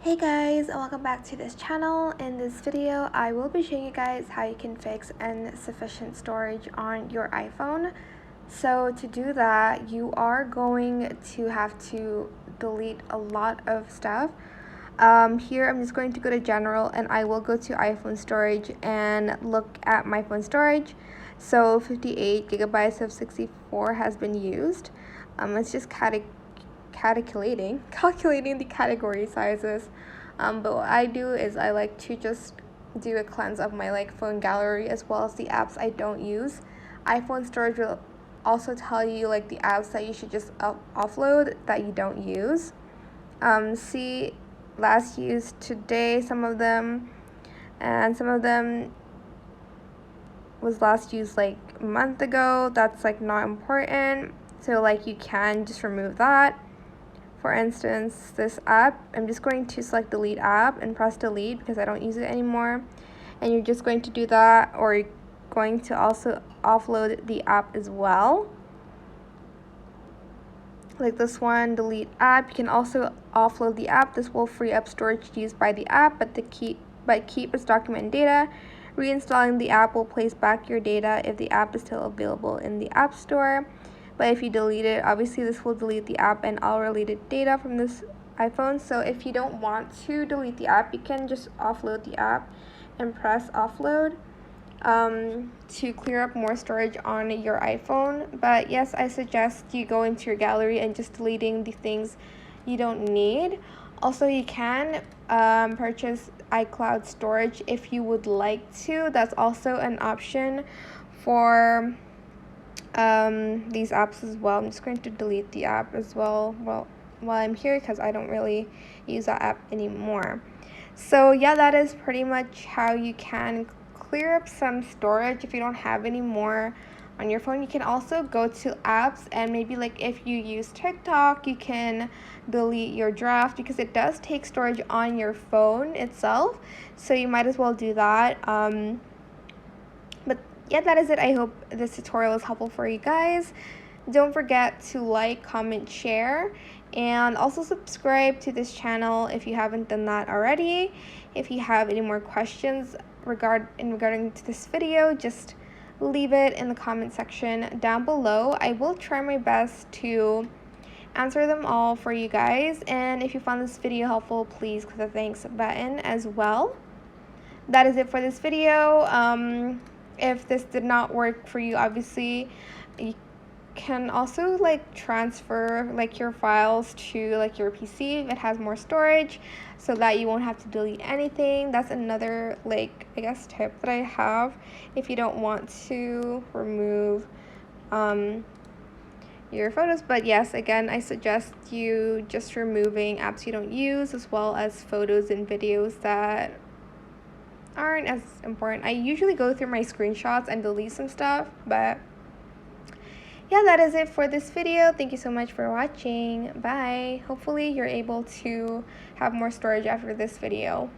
Hey guys, and welcome back to this channel. In this video, I will be showing you guys how you can fix insufficient storage on your iPhone. So to do that, you are going to have to delete a lot of stuff. Here I'm just going to go to general and I will go to iPhone storage and look at my phone storage. So 58 gigabytes of 64 has been used. It's just calculating the category sizes. But what I do is I like to just do a cleanse of my phone gallery as well as the apps I don't use. iPhone storage will also tell you the apps that you should just offload that you don't use. See last used today, some of them, and some of them was last used a month ago. That's not important, so you can just remove that. For instance, this app, I'm just going to select delete app and press delete because I don't use it anymore. And you're just going to do that, or you're going to also offload the app as well. Like this one, delete app. You can also offload the app. This will free up storage used by the app, but keep its document and data. Reinstalling the app will place back your data if the app is still available in the App Store. But if you delete it, obviously this will delete the app and all related data from this iPhone. So if you don't want to delete the app, you can just offload the app and press offload to clear up more storage on your iPhone. But yes, I suggest you go into your gallery and just deleting the things you don't need. Also, you can purchase iCloud storage if you would like to. That's also an option for these apps as well. I'm just going to delete the app as well while I'm here because I don't really use that app anymore. So yeah, that is pretty much how you can clear up some storage if you don't have any more on your phone. You can also go to apps and maybe if you use TikTok, you can delete your draft because it does take storage on your phone itself, so you might as well do that. But yeah, that is it. I hope this tutorial is helpful for you guys. Don't forget to like, comment, share, and also subscribe to this channel if you haven't done that already. If you have any more questions regarding to this video, just leave it in the comment section down below. I will try my best to answer them all for you guys. And if you found this video helpful, please click the thanks button as well. That is it for this video. If this did not work for you, obviously you can also transfer your files to your PC if it has more storage, so that you won't have to delete anything. That's another I guess tip that I have if you don't want to remove your photos. But yes, again, I suggest you just removing apps you don't use, as well as photos and videos that aren't as important. I usually go through my screenshots and delete some stuff, but yeah, that is it for this video. Thank you so much for watching. Bye. Hopefully you're able to have more storage after this video.